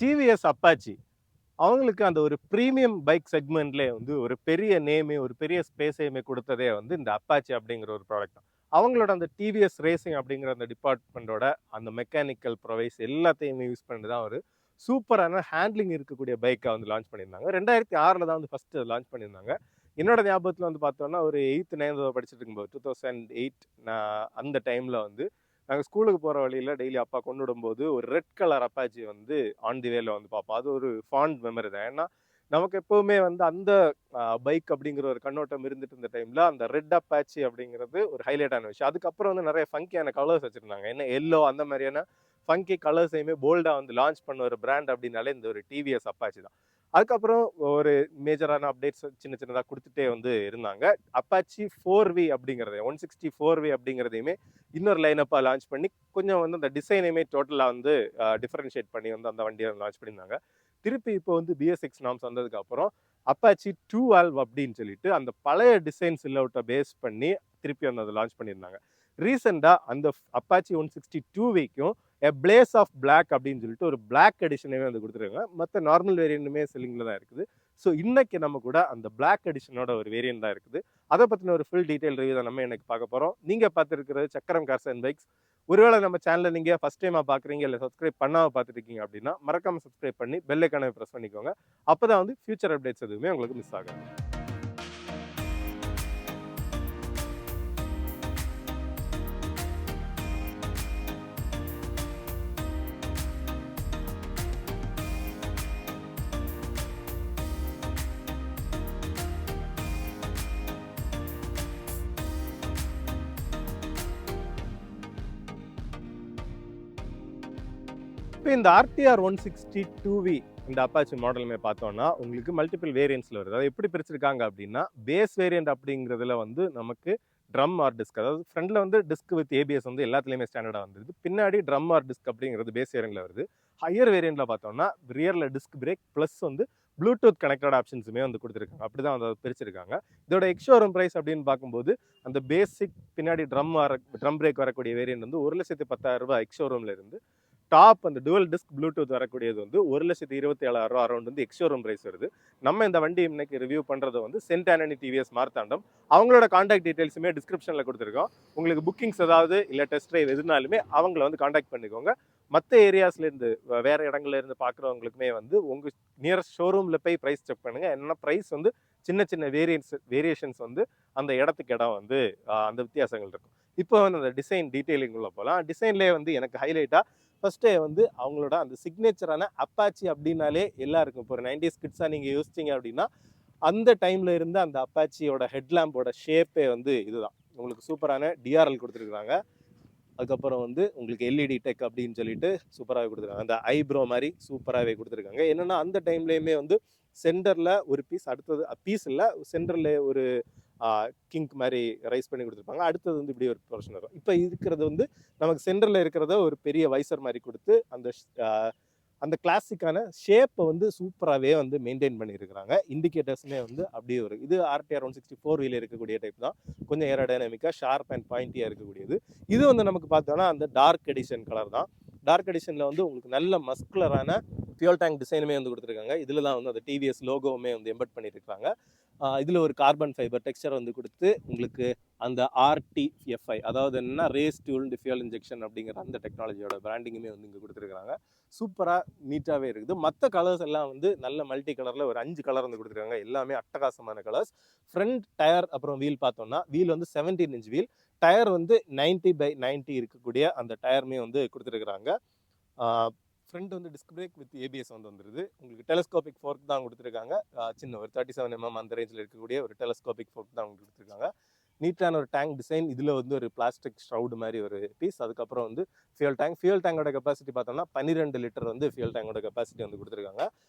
TVS Apache அவங்களுக்கு அந்த ஒரு பிரீமியம் பைக் செக்மெண்ட்லேயே வந்து ஒரு பெரிய நேமே ஒரு பெரிய ஸ்பேஸையுமே கொடுத்ததே வந்து இந்த அப்பாச்சி அப்படிங்கிற ஒரு ப்ராடக்ட் தான். அவங்களோட அந்த டிவிஎஸ் ரேசிங் அப்படிங்கிற அந்த டிபார்ட்மெண்ட்டோட அந்த மெக்கானிக்கல் ப்ரொவைஸ் எல்லாத்தையுமே யூஸ் பண்ணி தான் ஒரு சூப்பரான ஹேண்ட்லிங் இருக்கக்கூடிய பைக்கை வந்து லான்ச் பண்ணியிருந்தாங்க. 2006 தான் வந்து ஃபர்ஸ்ட் லான்ச் பண்ணியிருந்தாங்க. என்னோட ஞாபகத்தில் வந்து பார்த்தோம்னா ஒரு 8th 9th படிச்சுட்டு இருக்கும்போது 2008 நான் அந்த டைமில் வந்து நாங்கள் ஸ்கூலுக்கு போகிற வழியில் டெய்லி அப்பா கொண்டு விடும்போது ஒரு ரெட் கலர் அப்பாச்சி வந்து ஆன் தி வேல வந்து பார்ப்போம். அது ஒரு ஃபாண்ட் மெமரி தான். ஏன்னா நமக்கு எப்பவுமே வந்து அந்த பைக் அப்படிங்கிற ஒரு கண்ணோட்டம் இருந்துட்டு இருந்த டைம்ல அந்த ரெட் அப்பாச்சி அப்படிங்கிறது ஒரு ஹைலைட்டான விஷயம். அதுக்கப்புறம் வந்து நிறைய ஃபங்கியான கலர்ஸ் வச்சிருந்தாங்க. என்ன எல்லோ அந்த மாதிரியான ஃபங்கி கலர்ஸையுமே போல்டாக வந்து லான்ச் பண்ண ஒரு பிராண்ட் அப்படின்னாலே இந்த ஒரு டிவிஎஸ் அப்பாச்சி தான். அதுக்கப்புறம் ஒரு மேஜரான அப்டேட்ஸ் சின்ன சின்னதாக கொடுத்துட்டே வந்து இருந்தாங்க. அப்பாச்சி 4V அப்படிங்கிறத 160 அப்படிங்கிறதையுமே இன்னொரு லைனப்பாக லான்ச் பண்ணி கொஞ்சம் வந்து அந்த டிசைனையுமே டோட்டலாக வந்து டிஃபரன்ஷியேட் பண்ணி வந்து அந்த வண்டியை லான்ச் பண்ணியிருந்தாங்க. திருப்பி இப்போ வந்து பிஎஸ்6 நாம்ஸ் வந்ததுக்கு அப்புறம் அப்பாச்சி 212 அப்படின்னு சொல்லிட்டு அந்த பழைய டிசைன் சில்லவுட்டை பேஸ் பண்ணி திருப்பி வந்து அதை லான்ச் பண்ணியிருந்தாங்க. ரீசெண்டாக அந்த அப்பாச்சி 162Vக்கும் எ பிளேஸ் ஆஃப் பிளாக் அப்படின்னு சொல்லிட்டு ஒரு பிளாக் எடிஷனவே வந்து கொடுத்துருக்காங்க. மற்ற நார்மல் வேரியண்ட்டுமே செல்லிங்கில் தான் இருக்குது. ஸோ இன்னைக்கு நம்ம கூட அந்த பிளாக் எடிஷனோட ஒரு வேரியன்ட் தான் இருக்குது. அதை பற்றின ஒரு ஃபுல் டீட்டெயில் ரிவ்யூ தான் நம்ம எனக்கு பார்க்க போகிறோம். நீங்கள் பார்த்துருக்கிறது சக்கரம் கார்ஸ் அண்ட் பைக்ஸ். ஒருவேளை நம்ம சேனலை நீங்கள் ஃபஸ்ட் டைமாக பார்க்குறீங்க இல்லை சப்ஸ்கிரைப் பண்ணாமல் பார்த்துருக்கீங்க அப்படின்னா மறக்காமல் சப்ஸ்கிரைப் பண்ணி பெல் ஐக்கானை ப்ரெஸ் பண்ணிக்கோங்க. அப்போ தான் வந்து ஃபியூச்சர் அப்டேட்ஸ் எதுவுமே உங்களுக்கு மிஸ் ஆகாது. இப்போ இந்த ஆர்டிஆர் 162V இந்த அப்பாச்சி மாடலுமே பார்த்தோம்னா உங்களுக்கு மல்டிபிள் வேரியன்ட்ஸில் வருது. அதை எப்படி பிரிச்சிருக்காங்க அப்படின்னா பேஸ் வேரியன்ட் அப்படிங்கிறதுல வந்து நமக்கு ட்ரம் ஆர் டிஸ்க், அதாவது ஃப்ரண்ட்ல வந்து டிஸ்க் வித் ஏபிஎஸ் வந்து எல்லாத்துலேயுமே ஸ்டாண்டர்டாக வந்துருது. பின்னாடி ட்ரம் ஆர் டிஸ்க் அப்படிங்கிறது பேஸ் வேரியன்ட்ல வருது. ஹையர் வேரியன்ட்ல பார்த்தோம்னா ரியரில் டிஸ்க் பிரேக் ப்ளஸ் வந்து ப்ளூடூத் கனெக்டட் ஆப்ஷன்ஸுமே வந்து கொடுத்துருக்காங்க. அப்படி தான் வந்து பிரிச்சிருக்காங்க. இதோட எக்ஸ்ஷோரூம் ப்ரைஸ் அப்படின்னு பார்க்கும்போது அந்த பேசிக் பின்னாடி ட்ரம் பிரேக் வரக்கூடிய வேரியன்ட் வந்து 1,10,000 ரூபாய் எக்ஸ்ஷோரூம்ல இருந்து டாப் அந்த டுவல் டிஸ்க் ப்ளூடூத் வரக்கூடியது வந்து 1,27,000 அரௌண்ட் வந்து எக்ஸ்ஷோரூம் பிரைஸ் வருது. நம்ம இந்த வண்டி இன்னைக்கு ரிவ்யூ பண்றது வந்து சென்ட் ஆண்டனி டிவிஎஸ் மார்த்தாண்டம். அவங்களோட கான்டாக்ட் டீடைல்ஸுமே டிஸ்கிரிப்ஷன்ல கொடுத்துருக்கோம். உங்களுக்கு புக்கிங்ஸ் ஏதாவது இல்லை டெஸ்ட் ட்ரைவ் எதுனாலுமே அவங்கள வந்து கான்டாக்ட் பண்ணிக்கோங்க. மற்ற ஏரியாஸ்ல இருந்து வேற இடங்கள்ல இருந்து பார்க்குறவங்களுக்குமே வந்து உங்க நியரஸ்ட் ஷோரூம்ல போய் ப்ரைஸ் செக் பண்ணுங்க. என்னன்னா ப்ரைஸ் வந்து சின்ன சின்ன வேரியேஷன்ஸ் வந்து அந்த இடத்துக்கு இடம் வந்து அந்த வித்தியாசங்கள் இருக்கும். இப்போ வந்து அந்த டிசைன் டீட்டெயிலிங் உள்ள போகலாம். டிசைன்லேயே வந்து எனக்கு ஹைலைட்டா ஃபர்ஸ்டே வந்து அவங்களோட அந்த சிக்னேச்சரான அப்பாச்சி அப்படின்னாலே எல்லாருக்கும் இப்போ ஒரு 90s கிட்ஸாக நீங்கள் யோசிச்சிங்க அப்படின்னா அந்த டைமில் இருந்த அந்த அப்பாச்சியோட ஹெட்லாம்போட ஷேப்பே வந்து இதுதான். உங்களுக்கு சூப்பரான டிஆர்எல் கொடுத்துருக்குறாங்க. அதுக்கப்புறம் வந்து உங்களுக்கு எல்இடி டெக் அப்படின்னு சொல்லிட்டு சூப்பராகவே கொடுத்துருக்காங்க. அந்த ஐப்ரோ மாதிரி சூப்பராகவே கொடுத்துருக்காங்க. என்னென்னா அந்த டைம்லேயுமே வந்து சென்டரில் ஒரு பீஸ், அடுத்தது பீஸ் இல்லை சென்டரில் ஒரு கிங்க் மாதிரி ரைஸ் பண்ணி கொடுத்துருப்பாங்க. அடுத்தது வந்து இப்படி ஒரு போர்ஷன் இருக்கும். இப்போ இருக்கிறது வந்து நமக்கு சென்டரில் இருக்கிறத ஒரு பெரிய வைசர் மாதிரி கொடுத்து அந்த அந்த கிளாசிக்கான ஷேப்பை வந்து சூப்பராகவே வந்து மெயின்டைன் பண்ணியிருக்கிறாங்க. இண்டிகேட்டர்ஸுமே வந்து அப்படியே ஒரு இது ஆர்டிஆர் 164 இருக்கக்கூடிய டைப் தான். கொஞ்சம் ஏரோடைனமிக்காக ஷார்ப் அண்ட் பாயிண்டியாக இருக்கக்கூடியது. இது வந்து நமக்கு பார்த்தோன்னா அந்த டார்க் எடிஷன் கலர் தான். டார்க் எடிஷனில் வந்து உங்களுக்கு நல்ல மஸ்குலரான ஃபியூல் டேங்க் டிசைனுமே வந்து கொடுத்துருக்காங்க. இதில் தான் வந்து அந்த டிவிஎஸ் லோகோவுமே வந்து எம்பெட் பண்ணியிருக்காங்க. இதில் ஒரு கார்பன் ஃபைபர் டெக்ஸ்சர் வந்து கொடுத்து உங்களுக்கு அந்த ஆர்டிஎஃப்ஐ, அதாவது என்னன்னா ரேஸ் டியூல்டு ஃபியூல் இன்ஜெக்ஷன் அப்படிங்கிற அந்த டெக்னாலஜியோட பிராண்டிங்குமே வந்து இங்கே கொடுத்துருக்காங்க. சூப்பராக நீட்டாகவே இருக்குது. மற்ற கலர்ஸ் எல்லாம் வந்து நல்ல மல்டி கலரில் ஒரு 5 கலர் வந்து கொடுத்துருக்காங்க. எல்லாமே அட்டகாசமான கலர்ஸ். ஃப்ரண்ட் டயர் அப்புறம் வீல் பார்த்தோம்னா வீல் வந்து 17 இன்ச் வீல், டயர் வந்து 90/90 இருக்கக்கூடிய அந்த டயருமே வந்து கொடுத்துருக்குறாங்க. ஃப்ரண்ட் வந்து டிஸ்க் பிரேக் வித் ஏபிஎஸ் வந்து வந்துருது. உங்களுக்கு டெலஸ்கோபிக் ஃபோர்க் தான் கொடுத்துருக்காங்க. சின்ன ஒரு 37mm அந்த ரேஞ்சில் இருக்கக்கூடிய ஒரு டெலஸ்கோபிக் ஃபோர்க் தான் உங்களுக்கு கொடுத்துருக்காங்க. நீட்டான ஒரு டேங்க் டிசைன். இதில் வந்து ஒரு பிளாஸ்டிக் ஷ்ரவுடு மாதிரி ஒரு பீஸ். அதுக்கப்புறம் வந்து ஃபியூல் டேங்கோட கெப்பாசிட்டி பார்த்தோம்னா 12 லிட்டர் வந்து ஃபியூல் டேங்கோட கெப்பாசிட்டி வந்து கொடுத்துருக்காங்க.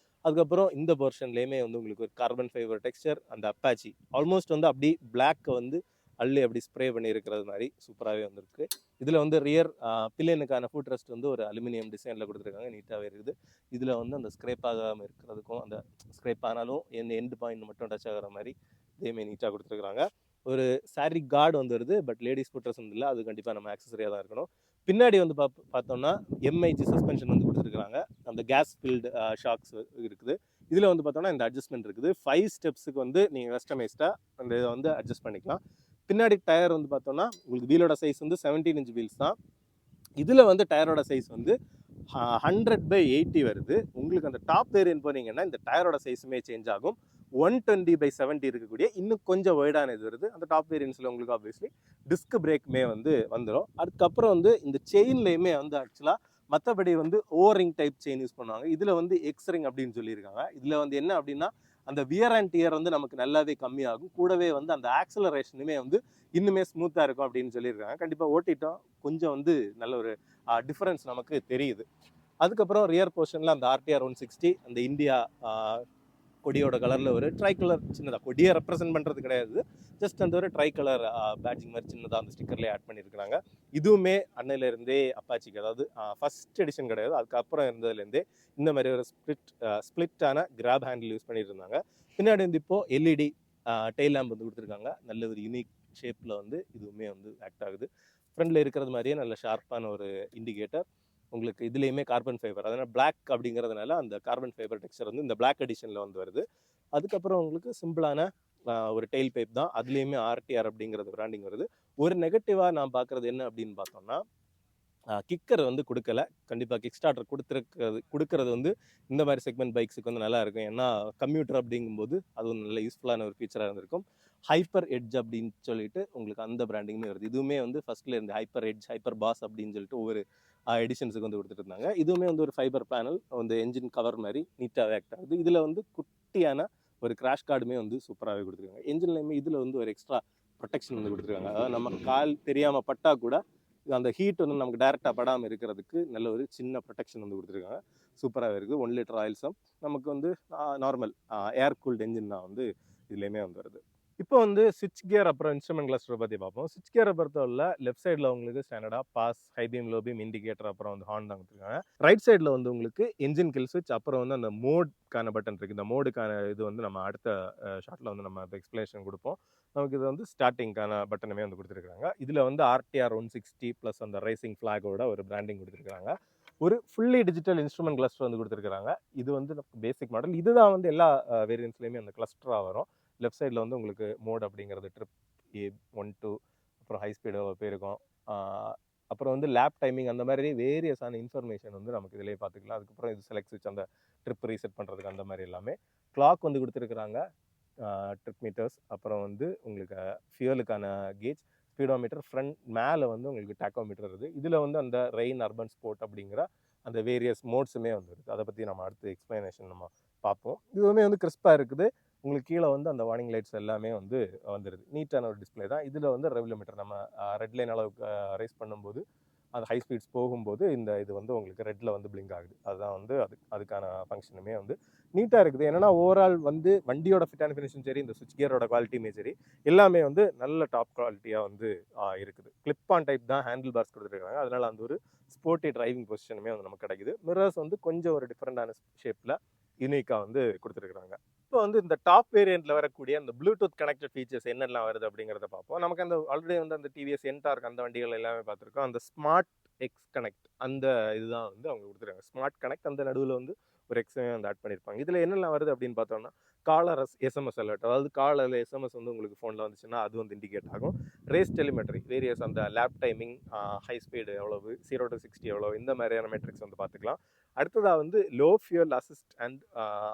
அதுக்கப்புறம் இந்த போர்ஷன்லேயுமே வந்து உங்களுக்கு ஒரு கார்பன் ஃபைபர் டெக்ஸ்சர், அந்த அப்பாச்சி ஆல்மோஸ்ட் வந்து அப்படி பிளாக்கை வந்து அள்ளி அப்படி ஸ்ப்ரே பண்ணியிருக்கிறது மாதிரி சூப்பராகவே வந்திருக்கு. இதில் வந்து ரியர் பில்லியனுக்கான ஃபுட் ரெஸ்ட் வந்து ஒரு அலுமினியம் டிசைனில் கொடுத்துருக்காங்க. நீட்டாகவே இருக்குது. இதில் வந்து அந்த ஸ்க்ரேப் ஆகாமல் இருக்கிறதுக்கும், அந்த ஸ்க்ரேப் ஆனாலும் எண்டு பாயிண்ட் மட்டும் டச் ஆகிற மாதிரி இதேமாரி நீட்டாக கொடுத்துருக்குறாங்க. ஒரு சாரி கார்டு வந்து வருது. பட் லேடிஸ் ஃபுட் ரெஸ்ட் வந்து இல்லை, அது கண்டிப்பாக நம்ம ஆக்சசரியாக தான் இருக்கணும். பின்னாடி வந்து பார்த்தோம்னா எம்ஐஜி சஸ்பென்ஷன் வந்து கொடுத்துருக்காங்க. அந்த கேஸ் ஃபில்டு ஷாக்ஸ் இருக்குது. இதில் வந்து பார்த்தோம்னா இந்த அட்ஜஸ்ட்மெண்ட் இருக்குது. 5 ஸ்டெப்ஸுக்கு வந்து நீங்கள் கஸ்டமைஸ்டாக அந்த இதை வந்து அட்ஜஸ்ட் பண்ணிக்கலாம். பின்னாடி டயர் வந்து பார்த்தோம்னா உங்களுக்கு வீலோட சைஸ் வந்து 17 இன்ச் வீல்ஸ் தான். இதில் வந்து டயரோட சைஸ் வந்து 100/80 வருது. உங்களுக்கு அந்த டாப் வேரியன்ட் போனீங்கன்னா இந்த டயரோட சைஸுமே சேஞ்ச் ஆகும். 120/70 இருக்கக்கூடிய இன்னும் கொஞ்சம் வைடான இது வருது. அந்த டாப் வேரியன்ஸில் உங்களுக்கு ஆப்வியஸ்லி டிஸ்க் பிரேக்குமே வந்து வந்துடும். அதுக்கப்புறம் வந்து இந்த செயின்லேயுமே வந்து ஆக்சுவலாக மற்றபடி வந்து ஓவரிங் டைப் செயின் யூஸ் பண்ணுவாங்க. இதில் வந்து எக்ஸ்ரிங் அப்படின்னு சொல்லியிருக்காங்க. இதில் வந்து என்ன அப்படின்னா அந்த வியர் அண்ட் டியர் வந்து நமக்கு நல்லாவே கம்மியாகும். கூடவே வந்து அந்த ஆக்சலரேஷனுமே வந்து இன்னுமே ஸ்மூத்தாக இருக்கும் அப்படின்னு சொல்லியிருக்காங்க. கண்டிப்பாக ஓட்டிட்டோம் கொஞ்சம் வந்து நல்ல ஒரு டிஃபரன்ஸ் நமக்கு தெரியுது. அதுக்கப்புறம் ரியர் போர்ஷனில் அந்த ஆர்டிஆர் 160 அந்த இந்தியா கொடியோட கலரில் ஒரு ட்ரை கலர் சின்னதாக, கொடியை ரெப்ரசென்ட் பண்ணுறது கிடையாது, ஜஸ்ட் அந்த ஒரு ட்ரை கலர் பேட்ஜிங் மாதிரி சின்னதாக அந்த ஸ்டிக்கர்லேயே ஆட் பண்ணியிருக்கிறாங்க. இதுவுமே அன்னையிலேருந்தே அப்பாச்சிக்கு, அதாவது ஃபர்ஸ்ட் எடிஷன் கிடையாது, அதுக்கப்புறம் இருந்ததுலேருந்தே இந்த மாதிரி ஒரு ஸ்பிளிட்டான கிராப் ஹேண்டில் யூஸ் பண்ணிட்டு இருந்தாங்க. பின்னாடி வந்து இப்போது எல்இடி டெய்ல் லேம்ப் வந்து கொடுத்துருக்காங்க. நல்ல ஒரு யூனிக் ஷேப்பில் வந்து இதுவுமே வந்து ஆக்ட் ஆகுது. ஃப்ரண்டில் இருக்கிறது மாதிரியே நல்ல ஷார்ப்பான ஒரு இண்டிகேட்டர். உங்களுக்கு இதுலேயுமே கார்பன் ஃபைபர், அதனால் பிளாக் அப்படிங்கிறதுனால அந்த கார்பன் ஃபைபர் டெக்ஸ்சர் வந்து இந்த பிளாக் எடிஷனில் வந்து வருது. அதுக்கப்புறம் உங்களுக்கு சிம்பிளான ஒரு டெயில் பைப் தான், அதுலேயுமே ஆர்டிஆர் அப்படிங்கிறது பிராண்டிங் வருது. ஒரு நெகட்டிவாக நான் பார்க்குறது என்ன அப்படின்னு பார்த்தோம்னா கிக்கர் வந்து கொடுக்கல. கண்டிப்பாக கிக் ஸ்டார்டர் கொடுக்கறது வந்து இந்த மாதிரி செக்மெண்ட் பைக்ஸுக்கு வந்து நல்லா இருக்கும். ஏன்னா கம்யூட்டர் அப்படிங்கும்போது அது ஒரு நல்ல யூஸ்ஃபுல்லான ஒரு ஃபீச்சராக இருந்திருக்கும். ஹைப்பர் எட்ஜ் அப்படின்னு சொல்லிட்டு உங்களுக்கு அந்த பிராண்டிங்குமே வருது. இதுவுமே வந்து ஃபர்ஸ்ட்ல இருந்து ஹைப்பர் எட்ஜ், ஹைப்பர் பாஸ் அப்படின்னு சொல்லிட்டு ஒவ்வொரு எடிஷன்ஸுக்கு வந்து கொடுத்துட்டு இருந்தாங்க. இதுவுமே வந்து ஒரு ஃபைபர் பேனல் வந்து என்ஜின் கவர் மாதிரி நீட்டாக ஆக்ட் ஆகுது. இதில் வந்து குட்டியான ஒரு கிராஷ் கார்டுமே வந்து சூப்பராகவே கொடுத்துருக்காங்க. என்ஜின்லையுமே இதில் வந்து ஒரு எக்ஸ்ட்ரா ப்ரொடெக்ஷன் வந்து கொடுத்துருக்காங்க. அதாவது நம்ம கால் தெரியாமல் பட்டா கூட அந்த ஹீட் வந்து நமக்கு டேரெக்டாக படாமல் இருக்கிறதுக்கு நல்ல ஒரு சின்ன ப்ரொடெக்ஷன் வந்து கொடுத்துருக்காங்க. சூப்பராகவே இருக்குது. 1 லிட்டர் ஆயில் சம் நமக்கு வந்து நார்மல் ஏர் கூல்டு என்ஜின் தான் வந்து இதுலேயுமே வந்து வருது. இப்போ வந்து சுவிட்ச் கியர் அப்புறம் இன்ஸ்ட்ருமெண்ட் கிளஸ்டர் பற்றி பார்ப்போம். சுவிட்ச் கியரை பொறுத்தவரை லெஃப்ட் சைடில் உங்களுக்கு ஸ்டாண்டர்டாக pass, high beam, low beam, indicator, அப்புறம் வந்து ஹார்ன் தான் கொடுத்துருக்காங்க. ரைட் சைடில் வந்து உங்களுக்கு என்ஜின் கில் சுவிட்ச், அப்புறம் வந்து அந்த மோடுக்கான பட்டன் இருக்குது. இந்த மோடுக்கான இது வந்து நம்ம அடுத்த ஷார்ட்டில் வந்து நம்ம எக்ஸ்பிளேஷன் கொடுப்போம். நமக்கு இது வந்து ஸ்டார்டிங்கான பட்டனுமே வந்து கொடுத்துருக்காங்க. இதில் வந்து ஆர்டிஆர் 160 ப்ளஸ் அந்த ரைசிங் ஃப்ளாகோட ஒரு பிராண்டிங் கொடுத்துருக்காங்க. ஒரு ஃபுல்லி டிஜிட்டல் இன்ஸ்ட்ருமெண்ட் கிளஸ்டர் வந்து கொடுத்துருக்காங்க. இது வந்து பேசிக் மாடல். இதுதான் வந்து எல்லா வேரியன்ட்ஸ்லையுமே அந்த கிளஸ்டராக வரும். லெஃப்ட் சைடில் வந்து உங்களுக்கு மோட் அப்படிங்கிறது ட்ரிப் A1 2, அப்புறம் ஹை ஸ்பீடு போயிருக்கும். அப்புறம் வந்து லேப் டைமிங் அந்த மாதிரி வேரியஸான இன்ஃபர்மேஷன் வந்து நமக்கு இதிலே பார்த்துக்கலாம். அதுக்கப்புறம் இது செலக்ட் ஸ்விட்ச், அந்த ட்ரிப் ரீசெட் பண்ணுறதுக்கு அந்த மாதிரி எல்லாமே. கிளாக் வந்து கொடுத்துருக்குறாங்க, ட்ரிப் மீட்டர்ஸ், அப்புறம் வந்து உங்களுக்கு ஃபியூலுக்கான கேஜ், ஸ்பீடோமீட்டர், ஃப்ரண்ட் மேலே வந்து உங்களுக்கு டாக்கோமீட்டர் இருக்குது. இதில் வந்து அந்த ரெயின், அர்பன், ஸ்போர்ட் அப்படிங்கிற அந்த வேரியஸ் மோட்ஸுமே வந்து இருக்குது. அதை பற்றி நம்ம அடுத்து எக்ஸ்பிளனேஷன் நம்ம பார்ப்போம். இதுவுமே வந்து கிறிஸ்பாக இருக்குது. உங்களுக்கு கீழே வந்து அந்த வார்னிங் லைட்ஸ் எல்லாமே வந்து வந்துடுது. நீட்டான ஒரு டிஸ்பிளே தான். இதில் வந்து ரெகுலோமீட்டர் நம்ம ரெட் லைன் அளவுக்கு ரைஸ் பண்ணும்போது அந்த ஹை ஸ்பீட்ஸ் போகும்போது இந்த இது வந்து உங்களுக்கு ரெட்டில் வந்து பிளிங்க் ஆகுது. அதுதான் வந்து அதுக்கான ஃபங்க்ஷனுமே வந்து நீட்டாக இருக்குது. ஏன்னா ஓவரால் வந்து வண்டியோட ஃபிட் அண்ட் ஃபினிஷும் சரி, இந்த சுவிட்ச் கியரோட குவாலிட்டியுமே சரி, எல்லாமே வந்து நல்ல டாப் குவாலிட்டியாக வந்து இருக்குது. கிளிப் ஆன் டைப் தான் ஹேண்டில் பார்ஸ் கொடுத்துருக்காங்க. அதனால் அந்த ஒரு ஸ்போர்ட்டி டிரைவிங் பொசிஷனுமே வந்து நமக்கு கிடைக்குது. மிரர்ஸ் வந்து கொஞ்சம் ஒரு டிஃப்ரெண்டான ஷேப்பில் யூனிக்காக வந்து கொடுத்துருக்குறாங்க. இப்போ வந்து இந்த டாப் வேரியண்ட்ல வரக்கூடிய அந்த ப்ளூடூத் கனெக்டட் ஃபீச்சர்ஸ் என்னெல்லாம் வருது அப்படிங்கிறத பார்ப்போம். நமக்கு அந்த ஆல்ரெடி வந்து அந்த டிவிஎஸ் என்டார்க் அந்த வண்டிகள் எல்லாமே பார்த்துருக்கோம். அந்த ஸ்மார்ட் எக்ஸ் கனெக்ட் அந்த இதுதான் வந்து அவங்க கொடுத்துருக்காங்க. ஸ்மார்ட் கனெக்ட் அந்த நடுவில் வந்து ஒரு எக்ஸையும் வந்து ஆட் பண்ணியிருப்பாங்க. இதில் என்னெல்லாம் வருது அப்படின்னு பார்த்தோம்னா காலர் எஸ்எம்எஸ் அலர்ட், அதாவது காலில் எஸ்எம்எஸ் வந்து உங்களுக்கு ஃபோனில் வந்துச்சுன்னா அது வந்து இண்டிகேட் ஆகும். ரேஸ் டெலிமெட்ரி, வேரியஸ் அந்த லேப் டைமிங், ஹை ஸ்பீடு எவ்வளவு, 0 to 60 எவ்வளோ, இந்த மாதிரியான மெட்ரிக்ஸ் வந்து பார்த்துக்கலாம். அடுத்ததாக வந்து லோ ஃபியூல் அசிஸ்ட் அண்ட்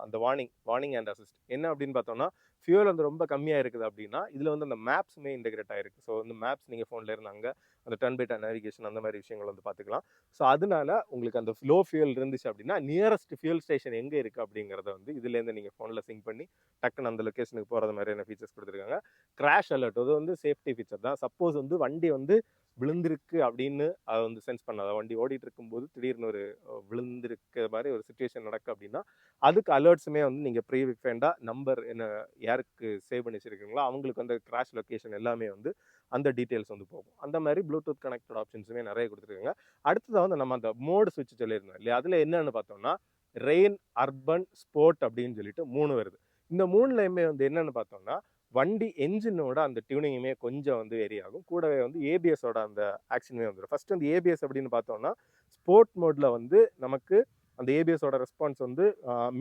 அந்த வார்னிங் அண்ட் அசிஸ்ட் என்ன அப்படின்னு பார்த்தோம்னா, ஃபியூல் வந்து ரொம்ப கம்மியாக இருக்குது அப்படின்னா இதில் வந்து அந்த மேப்ஸுமே இன்டெகிரேட் ஆகிருக்கு. ஸோ வந்து மேப்ஸ் நீங்கள் ஃபோனில் இருந்தாங்க அந்த டர்ன் பை டர்ன் நேவிகேஷன் அந்த மாதிரி விஷயங்கள் வந்து பார்த்துக்கலாம். ஸோ அதனால உங்களுக்கு அந்த லோ ஃபியூல் இருந்துச்சு அப்படின்னா நியரஸ்ட் ஃபியூல் ஸ்டேஷன் எங்கே இருக்குது அப்படிங்கிறத வந்து இதுலேருந்து நீங்கள் ஃபோனில் சிங்க் பண்ணி டக்குன்னு அந்த லொக்கேஷனுக்கு போகிறது மாதிரியான ஃபீச்சர்ஸ் கொடுத்துருக்காங்க. கிராஷ் அலர்ட், அது வந்து சேஃப்டி ஃபீச்சர் தான். சப்போஸ் வந்து வண்டி வந்து விழுந்திருக்கு அப்படின்னு அதை வந்து சென்ஸ் பண்ணாத, வண்டி ஓடிட்டு இருக்கும்போது திடீர்னு ஒரு விழுந்திருக்க மாதிரி ஒரு சுச்சுவேஷன் நடக்கு அப்படின்னா அதுக்கு அலர்ட்ஸுமே வந்து நீங்கள் ப்ரீஃபைண்டாக நம்பர் என்ன யாருக்கு சேவ் பண்ணி வச்சிருக்கீங்களோ அவங்களுக்கு வந்து கிராஷ் லொக்கேஷன் எல்லாமே வந்து அந்த டீட்டெயில்ஸ் வந்து போகும். அந்த மாதிரி ப்ளூடூத் கனெக்டட் ஆப்ஷன்ஸுமே நிறைய கொடுத்துருக்காங்க. அடுத்ததாக வந்து நம்ம அந்த மோடு சுவிட்ச் சொல்லியிருந்தோம் இல்லையா, அதில் என்னன்னு பார்த்தோம்னா ரெயின், அர்பன், ஸ்போர்ட் அப்படின்னு சொல்லிட்டு 3 வருது. இந்த 3லையுமே வந்து என்னன்னு பார்த்தோம்னா வண்டி என்ஜினோட அந்த டியூனிங்குமே கொஞ்சம் வந்து வேரி ஆகும். கூடவே வந்து ஏபிஎஸோட அந்த ஆக்ஷனுமே வந்துடும். ஃபர்ஸ்ட் வந்து ஏபிஎஸ் அப்படின்னு பார்த்தோம்னா ஸ்போர்ட் மோட்ல வந்து நமக்கு அந்த ஏபிஎஸோட ரெஸ்பான்ஸ் வந்து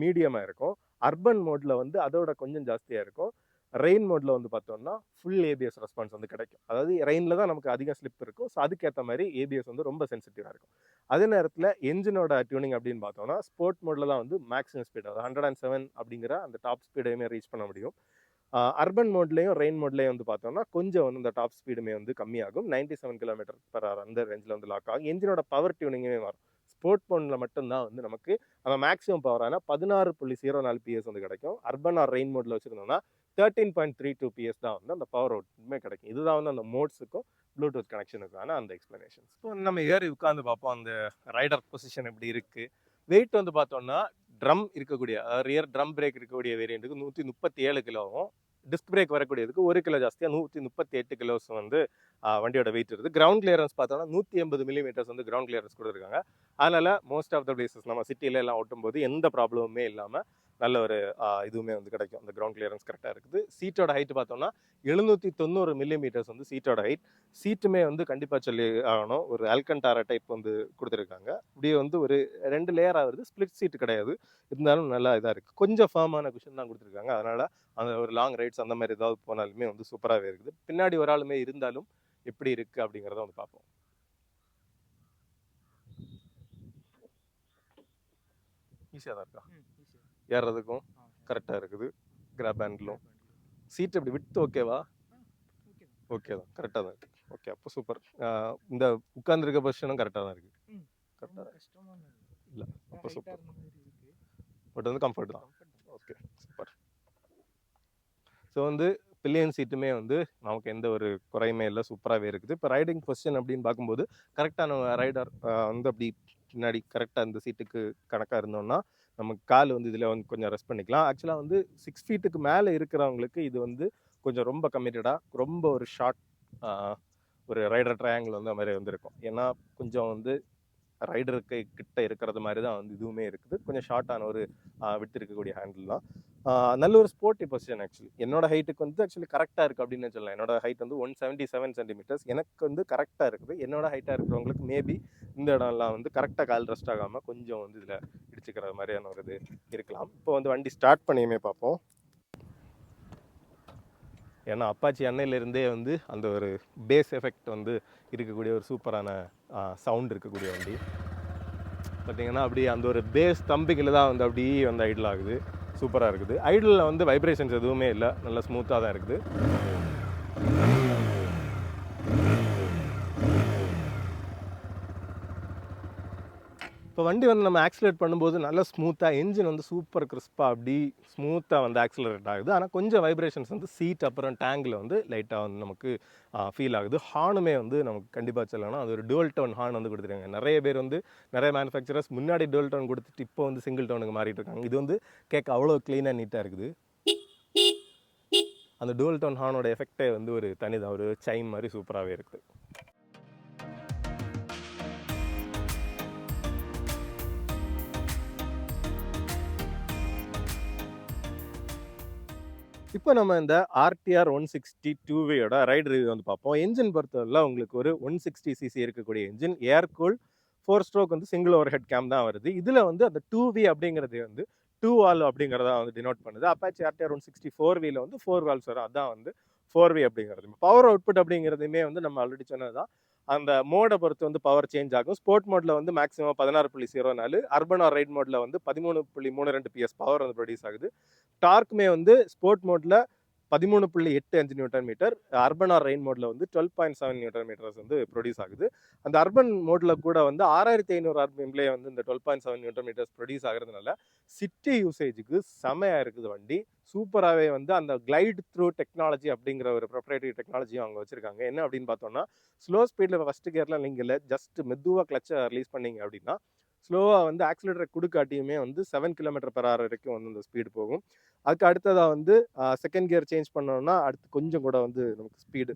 மீடியமாக இருக்கும். அர்பன் மோட்ல வந்து அதோட கொஞ்சம் ஜாஸ்தியாக இருக்கும். ரெயின் மோட்ல வந்து பார்த்தோம்னா ஃபுல் ஏபிஎஸ் ரெஸ்பான்ஸ் வந்து கிடைக்கும். அதாவது ரெயினில் தான் நமக்கு அதிக ஸ்லிப் இருக்கும். ஸோ அதுக்கேற்ற மாதிரி ஏபிஎஸ் வந்து ரொம்ப சென்சிட்டிவாக இருக்கும். அதே நேரத்தில் என்ஜினோட டியூனிங் அப்படின்னு பார்த்தோம்னா ஸ்போர்ட் மோட்ல தான் வந்து மேக்ஸிமம் ஸ்பீட், அதாவது 107 அப்படிங்கிற அந்த டாப் ஸ்பீடையுமே ரீச் பண்ண முடியும். அர்பன் மோட்லேயும் ரெயின் மோட்லேயும் வந்து பார்த்தோம்னா கொஞ்சம் வந்து இந்த டாப் ஸ்பீடுமே வந்து கம்மியாகும். 97 km/h அந்த ரேஞ்சில் வந்து லாக் ஆகும். என்ஜினோட பவர் டியூனிங்குமே மாறும். ஸ்போர்ட் மோட்ல மட்டும்தான் வந்து நமக்கு அந்த மேக்ஸிமம் பவரான 16.04 PS வந்து கிடைக்கும். அர்பன் ஆர் ரெயின் மோட்ல வச்சிருந்தோம்னா 13.32 PS தான் வந்து அந்த பவர் அவுட்மே கிடைக்கும். இதுதான் வந்து அந்த மோட்ஸுக்கும் ப்ளூடூத் கனெக்ஷனுக்கான அந்த எக்ஸ்பிளனேஷன்ஸ். இப்போ நம்ம ஏறி உட்காந்து பார்ப்போம் அந்த ரைடர் பொசிஷன் எப்படி இருக்கு. வெயிட் வந்து பார்த்தோம்னா ட்ரம் இருக்கக்கூடிய ரியர் ட்ரம் பிரேக் இருக்கக்கூடிய வேரியண்ட்டுக்கு 137 கிலோவும், டிஸ்க் பிரேக் வரக்கூடியதுக்கு 1 கிலோ ஜாஸ்தியாக 138 கிலோஸ் வந்து வண்டியோட வெயிட் இருக்குது. கிரவுண்ட் கிளியரன்ஸ் பார்த்தோம்னா 180 மில்லிமீட்டர்ஸ் வந்து கிரவுண்ட் கிளியரன்ஸ் கொடுத்துருக்காங்க. அதனால மோஸ்ட் ஆஃப் த பிளேசஸ் நம்ம சிட்டியில எல்லாம் ஓட்டும்போது எந்த ப்ராப்ளமுமே இல்லாமல் நல்ல ஒரு இதுவுமே வந்து கிடைக்கும். அந்த கிரவுண்ட் கிளியரன்ஸ் கரெக்டாக இருக்குது. சீட்டோட ஹைட் பார்த்தோம்னா 790 மில்லிமீட்டர்ஸ் வந்து சீட்டோட ஹைட். சீட்டுமே வந்து கண்டிப்பாக சொல்லி ஆகணும், ஒரு அல்கண்டாரா டைப் வந்து கொடுத்துருக்காங்க. இப்படியே வந்து ஒரு 2 லேயர் ஆகுது, ஸ்பிளிட் சீட் கிடையாது. இருந்தாலும் நல்லா இதாக இருக்குது. கொஞ்சம் ஃபர்மான குஷன் தான் கொடுத்துருக்காங்க. அதனால் அந்த ஒரு லாங் ரைட்ஸ் அந்த மாதிரி ஏதாவது போனாலுமே வந்து சூப்பராகவே இருக்குது. பின்னாடி ஒரு ஆளுமே இருந்தாலும் எப்படி இருக்குது அப்படிங்கிறத வந்து பார்ப்போம். ஈஸியாக தான் இருக்கா, ஏறுறதுக்கும் கரெக்டாக இருக்குது. கிராப் ஹேண்டிலும் சீட் எப்படி விட்டு ஓகேவா? ஓகே தான், கரெக்டாக தான் இருக்குது. ஓகே, அப்போ சூப்பர். இந்த உட்காந்துருக்க பொசிஷனும் கரெக்டாக தான் இருக்குது. கரெக்டாக இல்லை, அப்போ சூப்பர். பட் வந்து கம்ஃபர்ட் தான். Okay, super. ஸோ வந்து பில்லியன் சீட்டுமே வந்து நமக்கு எந்த ஒரு குறையுமே இல்லை, சூப்பராகவே இருக்குது. இப்போ ரைடிங் பொசிஷன் அப்படின்னு பார்க்கும்போது கரெக்டான ரைடர் வந்து அப்படி பின்னாடி கரெக்டாக இந்த சீட்டுக்கு கணக்காக இருந்தோம்னா நமக்கு கால் வந்து இதில் வந்து கொஞ்சம் ரெஸ்ட் பண்ணிக்கலாம். ஆக்சுவலாக வந்து 6 ஃபீட்டுக்கு மேலே இருக்கிறவங்களுக்கு இது வந்து கொஞ்சம் ரொம்ப கமிட்டடாக ரொம்ப ஒரு ஷார்ட் ஒரு ரைடர் ட்ரையாங்கிள் வந்து அது மாதிரி வந்துருக்கும். ஏன்னா கொஞ்சம் வந்து ரைடருக்கு கிட்ட இருக்கிறது மாதிரி தான் வந்து இதுவுமே இருக்குது. கொஞ்சம் ஷார்ட்டான ஒரு விட்டு இருக்கக்கூடிய ஹேண்டில் தான். நல்ல ஒரு ஸ்போர்ட்டி பொசிஷன். ஆக்சுவலி என்னோட ஹைட்டுக்கு வந்து ஆக்சுவலி கரெக்டாக இருக்குது அப்படின்னு சொல்லலாம். என்னோட ஹைட் வந்து 177 சென்டிமீட்டர்ஸ். எனக்கு வந்து கரெக்டாக இருக்குது. என்னோட ஹைட்டாக இருக்கிறவங்களுக்கு மேபி இந்த இடம்லாம் வந்து கரெக்டாக கால் ரெஸ்ட் ஆகாமல் கொஞ்சம் வந்து இதில் இடிச்சுக்கிற மாதிரியான ஒரு இது இருக்கலாம். இப்போ வந்து வண்டி ஸ்டார்ட் பண்ணியுமே பார்ப்போம். ஏன்னா அப்பாச்சி அன்னையிலேருந்தே வந்து அந்த ஒரு பேஸ் எஃபெக்ட் வந்து இருக்கக்கூடிய ஒரு சூப்பரான சவுண்ட் இருக்கக்கூடிய வண்டி. பார்த்தீங்கன்னா அப்படியே அந்த ஒரு பேஸ் தம்பிங்கில் தான் வந்து அப்படியே வந்து ஐடில் ஆகுது. சூப்பராக இருக்குது. ஐடிலில் வந்து வைப்ரேஷன்ஸ் எதுவுமே இல்லை, நல்லா ஸ்மூத்தாக தான் இருக்குது. இப்போ வண்டி வந்து நம்ம ஆக்சிலேட் பண்ணும்போது நல்லா ஸ்மூத்தாக, என்ஜின் வந்து சூப்பர் கிறிஸ்பாக அப்படி ஸ்மூத்தாக வந்து ஆக்சிலரேட் ஆகுது. ஆனால் கொஞ்சம் வைப்ரேஷன்ஸ் வந்து சீட் அப்புறம் டேங்கில் வந்து லைட்டாக வந்து நமக்கு ஃபீல் ஆகுது. ஹார்னுமே வந்து நமக்கு கண்டிப்பாக சொல்லணும், அது ஒரு டுவல் டோன் ஹார்ன் வந்து கொடுத்துருக்காங்க. நிறைய பேர் வந்து நிறைய மேனுஃபேக்சரர்ஸ் முன்னாடி டுவல் டோன் கொடுத்துட்டு இப்போ வந்து சிங்கிள் டோனுக்கு மாறிட்டு இருக்காங்க. இது வந்து கேட்க அவ்வளோ க்ளீனாக நீட்டாக இருக்குது. அந்த டுவல் டோன் ஹார்னோட எஃபெக்டே வந்து ஒரு தனிதான், ஒரு சைம் மாதிரி சூப்பராகவே இருக்குது. இப்போ நம்ம இந்த ஆர்டிஆர் 160 2V ரைடு ரிவ்யூ வந்து பார்ப்போம். என்ஜின் பொறுத்தவரை உங்களுக்கு ஒரு 160cc இருக்கக்கூடிய என்ஜின், ஏர் கூல், 4 ஸ்ட்ரோக் வந்து சிங்கிள் ஓவர் ஹெட் கேம் தான் வருது. இதில் வந்து அந்த 2V அப்படிங்கிறது வந்து 2 வால்வ் அப்படிங்கிறத வந்து டினோட் பண்ணுது. அப்பாச்சி ஆர்டிஆர் 160 4Vல வந்து 4 வால்வ்ஸ் வரும், அதுதான் வந்து 4V அப்படிங்கிறது. பவர் அவுட்புட் அப்படிங்கிறதுமே வந்து நம்ம ஆல்ரெடி சொன்னது தான். அந்த மோடை பொறுத்து வந்து பவர் சேஞ்ச் ஆகும். ஸ்போர்ட் மோட்ல வந்து மேக்ஸிமம் 16.04, அர்பன் ஆர் ரைட் மோட்ல வந்து 13.32 PS பவர் வந்து ப்ரொடியூஸ் ஆகுது. டார்க்குமே வந்து ஸ்போர்ட் மோட்ல 13.85 newton metre, urban or rain மோட்ல வந்து 12.7 நியூட்டன் மீட்டர்ஸ் வந்து ப்ரொடியூஸ் ஆகுது. அந்த அர்பன் மோட்ல கூட வந்து 6500 RPMலேயே வந்து இந்த 12.7 நியூட்டன் மீட்டர்ஸ் ப்ரொடியூஸ் ஆகிறதுனால சிட்டி யூசேஜுக்கு செமையா இருக்குது வண்டி. சூப்பராகவே வந்து அந்த கிளைட் த்ரூ டெக்னாலஜி அப்படிங்கிற ஒரு ப்ரொப்ரைட்டரி டெக்னாலஜியும் அவங்க வச்சிருக்காங்க. என்ன அப்படின்னு பார்த்தோம்னா, ஸ்லோ ஸ்பீடில் ஃபர்ஸ்ட் கியர்லாம் நீங்கள் ஜஸ்ட் மெதுவாக கிளச்சை ரிலீஸ் பண்ணீங்க அப்படின்னா ஸ்லோவாக வந்து ஆக்சிலேட்டரை கொடுக்காட்டியுமே வந்து 7 km/h வரைக்கும் வந்து அந்த ஸ்பீடு போகும். அதுக்கு அடுத்ததாக வந்து செகண்ட் கியர் சேஞ்ச் பண்ணோம்னா அடுத்து கொஞ்சம் கூட வந்து நமக்கு ஸ்பீடு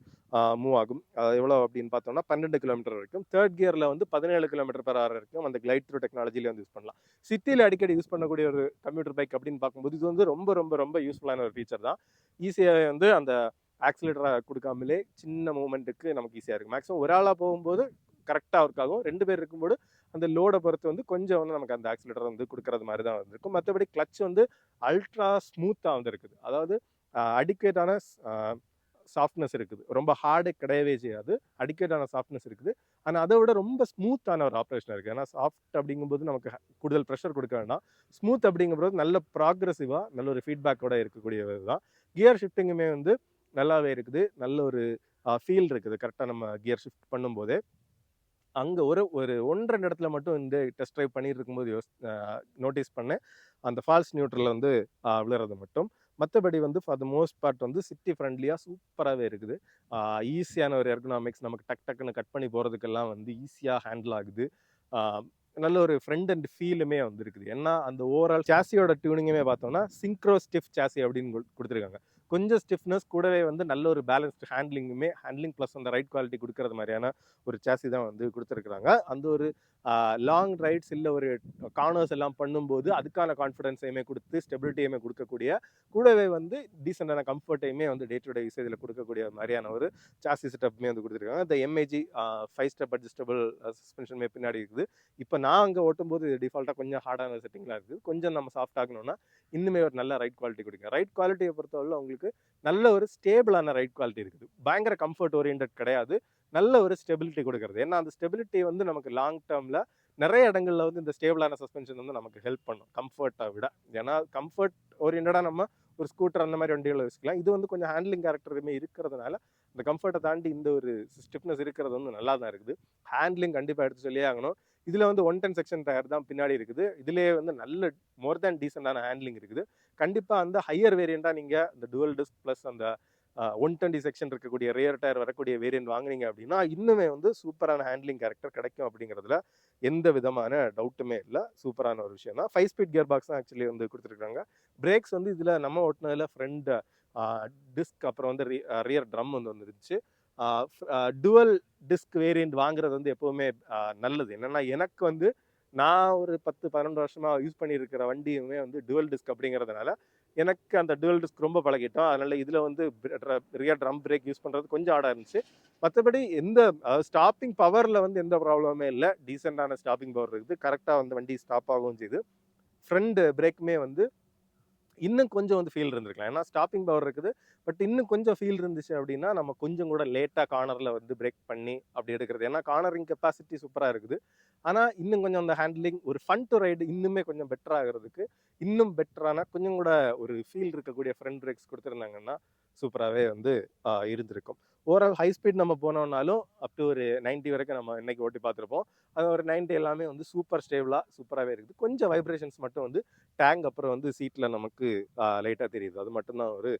மூவ் ஆகும். எவ்வளோ அப்படின்னு பார்த்தோம்னா 12 கிலோமீட்டர் வரைக்கும். தேர்ட் கியரில் வந்து 17 km/h வரைக்கும் அந்த கிளைட் த்ரூ டெக்னாலஜியில் வந்து யூஸ் பண்ணலாம். சிட்டியில் அடிக்கடி யூஸ் பண்ணக்கூடிய ஒரு கம்ப்யூட்டர் பைக் அப்படின்னு பார்க்கும்போது இது வந்து ரொம்ப ரொம்ப ரொம்ப யூஸ்ஃபுல்லான ஒரு ஃபீச்சர் தான். ஈஸியாக வந்து அந்த ஆக்சிலேட்டரை கொடுக்காமலே சின்ன மூவ்மெண்ட்டுக்கு நமக்கு ஈஸியாக இருக்கும். மேக்ஸிமம் ஒரு ஆளாக போகும்போது கரெக்டாக ஒர்க் ஆகும். 2 பேர் இருக்கும்போது அந்த லோடை பொறுத்து வந்து கொஞ்சம் வந்து நமக்கு அந்த ஆக்சிலேட்டர் வந்து கொடுக்கறது மாதிரி தான் இருக்கும். மற்றபடி கிளச் வந்து அல்ட்ரா ஸ்மூத்தாக வந்து இருக்குது. அதாவது அடிக்கேட்டான சாஃப்ட்னஸ் இருக்குது. ரொம்ப ஹார்டு கிடையவே செய்யாது. அடிக்கேட்டான சாஃப்ட்னஸ் இருக்குது. ஆனால் அதை விட ரொம்ப ஸ்மூத்தான ஒரு ஆப்ரேஷன் இருக்குது. ஏன்னா சாஃப்ட் அப்படிங்கும்போது நமக்கு கூடுதல் ப்ரெஷர் கொடுக்க வேண்டாம். ஸ்மூத் அப்படிங்கும்போது நல்ல ப்ராக்ரெசிவாக நல்ல ஒரு ஃபீட்பேக்கோட இருக்கக்கூடியது தான். கியர் ஷிஃப்டிங்குமே வந்து நல்லாவே இருக்குது. நல்ல ஒரு ஃபீல் இருக்குது கரெக்டாக நம்ம கியர் ஷிஃப்ட் பண்ணும்போதே. அங்கே ஒரு ஒரு 1-2 இடத்துல மட்டும் இந்த டெஸ்ட் ட்ரைவ் பண்ணிட்டு இருக்கும்போது நோட்டீஸ் பண்ணேன். அந்த ஃபால்ஸ் நியூட்ரலில் வந்து விழுறது மட்டும். மற்றபடி வந்து ஃபார் த மோஸ்ட் பார்ட் வந்து சிட்டி ஃப்ரெண்ட்லியாக சூப்பராகவே இருக்குது. ஈஸியான ஒரு எர்கனாமிக்ஸ், நமக்கு டக்குன்னு கட் பண்ணி போகிறதுக்கெல்லாம் வந்து ஈஸியாக ஹேண்டில் ஆகுது. நல்ல ஒரு ஃப்ரண்ட் அண்ட் ஃபீலுமே வந்து இருக்குது. ஏன்னா அந்த ஓவரால் சாசியோட டியூனிங்குமே பார்த்தோம்னா சிங்க்ரோ ஸ்டிஃப் சாசி அப்படின்னு கொடுத்துருக்காங்க. கொஞ்சம் ஸ்டிஃப்னஸ் கூடவே வந்து நல்ல ஒரு பேலன்ஸ்டு ஹேண்ட்லிங் ப்ளஸ் அந்த ரைட் குவாலிட்டி கொடுக்கறது மாதிரியான ஒரு சாசி தான் வந்து கொடுத்துருக்குறாங்க. அந்த ஒரு லாங் ரைட்ஸ் இல்லை ஒரு கார்னர்ஸ் எல்லாம் பண்ணும்போது அதுக்கான கான்ஃபிடன்ஸையுமே கொடுத்து ஸ்டெபிலிட்டியுமே கொடுக்கக்கூடிய, கூடவே வந்து டீசெண்டான கம்ஃபர்ட்டையுமே வந்து டே டு டே யூசேஜில் கொடுக்கக்கூடிய மாதிரியான ஒரு சாசி செட்டப்புமே வந்து கொடுத்துருக்காங்க. இந்த எம்ஏஜி 5 ஸ்டெப் அட்ஜஸ்டபிள் சஸ்பென்ஷனுமே பின்னாடி இருக்குது. இப்போ நான் அங்கே ஓட்டும்போது டிஃபால்ட்டாக கொஞ்சம் ஹார்டான செட்டிங்லாம் இருக்குது. கொஞ்சம் நம்ம சாஃப்ட் ஆகணும்னா இன்னுமே ஒரு நல்ல ரைட் குவாலிட்டி கொடுங்க. ரைட் குவாலிட்டியை பொறுத்தவரை உங்களுக்கு நல்ல ஒரு ஸ்டேபிளான ரைட் குவாலிட்டி இருக்குது. பயங்கர கம்ஃபர்ட் ஓரியன்ட் கிடையாது. நல்ல ஒரு ஸ்டெபிலிட்டி கொடுக்கறது. ஏன்னா அந்த ஸ்டெபிலிட்டி வந்து நமக்கு லாங் டேர்மில் நிறைய இடங்கள்ல வந்து இந்த ஸ்டேபிளான சஸ்பென்ஷன் வந்து நமக்கு ஹெல்ப் பண்ணும் கம்ஃபர்ட்டை விட. ஏன்னா கம்ஃபர்ட் ஓரியன்டாக நம்ம ஒரு ஸ்கூட்டர் அந்த மாதிரி வண்டிகளை வச்சுக்கலாம். இது வந்து கொஞ்சம் ஹேண்ட்லிங் கேரக்டருமே இருக்கிறதுனால இந்த கம்ஃபர்ட்டை தாண்டி இந்த ஒரு ஸ்டிஃப்னஸ் இருக்கிறது வந்து நல்லா தான் இருக்குது. ஹேண்ட்லிங் கண்டிப்பாக எடுத்து சொல்லியே ஆகணும். இதில் வந்து 110 செக்ஷன் டயர் தான் பின்னாடி இருக்குது. இதுலேயே வந்து நல்ல மோர் தேன் டீசெண்டான ஹேண்ட்லிங் இருக்குது. கண்டிப்பாக அந்த ஹையர் வேரியண்ட்டாக நீங்கள் இந்த டுவல் டிஸ்க் ப்ளஸ் அந்த 120 செக்ஷன் இருக்கக்கூடிய ரியர் டயர் வரக்கூடிய வேரியன்ட் வாங்குனீங்க அப்படின்னா இன்னுமே வந்து சூப்பரான ஹேண்ட்லிங் கேரக்டர் கிடைக்கும் அப்படிங்கிறதுல எந்த விதமான டவுட்டுமே இல்லை. சூப்பரான ஒரு விஷயம் தான். 5 ஸ்பீட் கியர் பாக்ஸ் தான் ஆக்சுவலி வந்து கொடுத்துருக்காங்க. பிரேக்ஸ் வந்து இதில் நம்ம ஓட்டினதில் ஃப்ரண்ட் டிஸ்க் அப்புறம் வந்து ரியர் ட்ரம் வந்து வந்துருச்சு. டுவல் டிஸ்க் வேரியண்ட் வாங்குறது வந்து எப்போவுமே நல்லது. என்னென்னா எனக்கு வந்து நான் ஒரு 10-12 வருஷமாக யூஸ் பண்ணியிருக்கிற வண்டியுமே வந்து டுவல் டிஸ்க் அப்படிங்கிறதுனால எனக்கு அந்த டுவல் டிஸ்க் ரொம்ப பழகிட்டோம். அதனால் இதில் வந்து ரியர் ட்ரம் பிரேக் யூஸ் பண்ணுறது கொஞ்சம் ஆடாக இருந்துச்சு. மற்றபடி எந்த ஸ்டாப்பிங் பவரில் வந்து எந்த ப்ராப்ளமே இல்லை. டீசெண்டான ஸ்டாப்பிங் பவர் இருக்குது. கரெக்டாக வந்து வண்டி ஸ்டாப் ஆகவும் செய்யுது. ஃப்ரண்ட் பிரேக்குமே வந்து இன்னும் கொஞ்சம் வந்து ஃபீல் இருந்திருக்கலாம். ஏன்னா ஸ்டாப்பிங் பவர் இருக்குது. பட் இன்னும் கொஞ்சம் ஃபீல் இருந்துச்சு அப்படின்னா நம்ம கொஞ்சம் கூட லேட்டாக கார்னரில் வந்து பிரேக் பண்ணி அப்படி எடுக்கிறது. ஏன்னா கார்னரிங் கெப்பாசிட்டி சூப்பராக இருக்குது. ஆனால் இன்னும் கொஞ்சம் அந்த ஹேண்ட்லிங் ஒரு ஃபன் டு ரைடு இன்னுமே கொஞ்சம் பெட்டர் ஆகிறதுக்கு இன்னும் பெட்டரான கொஞ்சம் கூட ஒரு ஃபீல் இருக்கக்கூடிய ஃப்ரண்ட் பிரேக்ஸ் கொடுத்துருந்தாங்கன்னா சூப்பராகவே வந்து இருந்திருக்கும். ஓவரால் ஹை ஸ்பீட் நம்ம போனோம்னாலும் அப் டு ஒரு 90 வரைக்கும் நம்ம இன்னைக்கு ஓட்டி பார்த்துருப்போம். அது ஒரு 90 எல்லாமே வந்து சூப்பர் ஸ்டேபிளாக சூப்பராகவே இருக்குது. கொஞ்சம் வைப்ரேஷன்ஸ் மட்டும் வந்து டேங்க் அப்புறம் வந்து சீட்டில் நமக்கு லைட்டாக தெரியுது. அது மட்டும்தான் ஒரு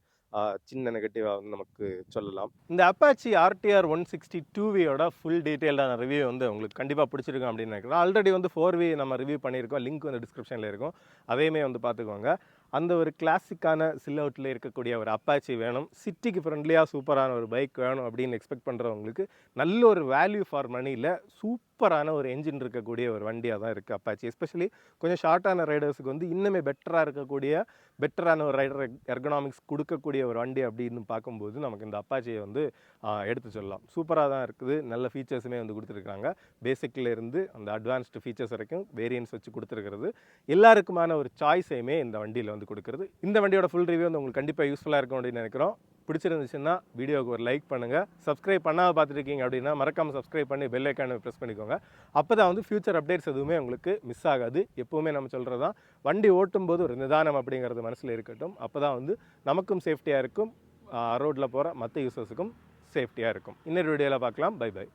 சின்ன நெகட்டிவாக வந்து நமக்கு சொல்லலாம். இந்த அப்பாச்சி RTR 160 ஃபுல் டீட்டெயில்டான ரிவ்யூ வந்து உங்களுக்கு கண்டிப்பாக பிடிச்சிருக்கும் அப்படின்னு நினைக்கிறேன். ஆல்ரெடி வந்து 4V நம்ம ரிவ்யூ பண்ணியிருக்கோம். லிங்க் வந்து டிஸ்கிரிப்ஷனில் இருக்கும். அதையுமே வந்து பார்த்துக்கோங்க. அந்த ஒரு கிளாசிக்கான சில்அவுட்டில் இருக்கக்கூடிய ஒரு அப்பாச்சி வேணும், சிட்டிக்கு ஃப்ரெண்ட்லியாக சூப்பரான ஒரு பைக் வேணும் அப்படின்னு எக்ஸ்பெக்ட் பண்ணுறவங்களுக்கு நல்ல ஒரு வேல்யூ ஃபார் மணியில் சூப்பரான ஒரு என்ஜின் இருக்கக்கூடிய ஒரு வண்டியாக தான் இருக்குது அப்பாச்சி. எஸ்பெஷலி கொஞ்சம் ஷார்ட்டான ரைடர்ஸுக்கு வந்து இன்னுமே பெட்டராக இருக்கக்கூடிய பெட்டரான ஒரு ரைடர் எர்கனாமிக்ஸ் கொடுக்கக்கூடிய ஒரு வண்டி அப்படின்னு பார்க்கும்போது நமக்கு இந்த அப்பாச்சியை வந்து எடுத்து சொல்லலாம். சூப்பராக தான் இருக்குது. நல்ல ஃபீச்சர்ஸுமே வந்து கொடுத்துருக்காங்க. பேசிக்கில் இருந்து அந்த அட்வான்ஸ்டு ஃபீச்சர்ஸ் வரைக்கும் வேரியன்ஸ் வச்சு கொடுத்துருக்கிறது. எல்லாருக்குமான ஒரு சாய்ஸையுமே இந்த வண்டியில் வந்து கொடுக்குறது. இந்த வண்டியோட ஃபுல் ரிவ்யூ வந்து உங்களுக்கு கண்டிப்பாக யூஸ்ஃபுல்லாக இருக்கும் அப்படின்னு நினைக்கிறோம். பிடிச்சிருந்துச்சுன்னா வீடியோவுக்கு ஒரு லைக் பண்ணுங்கள். சப்ஸ்கிரைப் பண்ணாமல் பார்த்துருக்கீங்க அப்படின்னா மறக்காமல் சப்ஸ்கிரைப் பண்ணி பெல் ஐக்கானை ப்ரெஸ் பண்ணிக்கோங்க. அப்போ தான் வந்து ஃபியூச்சர் அப்டேட்ஸ் எதுவுமே உங்களுக்கு மிஸ் ஆகாது. எப்போவுமே நம்ம சொல்கிறது தான், வண்டி ஓட்டும்போது ஒரு நிதானம் அப்படிங்கிறது மனசில் இருக்கட்டும். அப்போ தான் வந்து நமக்கும் சேஃப்டியாக இருக்கும், ரோட்டில் போகிற மற்ற யூசர்ஸுக்கும் சேஃப்டியாக இருக்கும். இன்னொரு வீடியோவில் பார்க்கலாம். Bye by.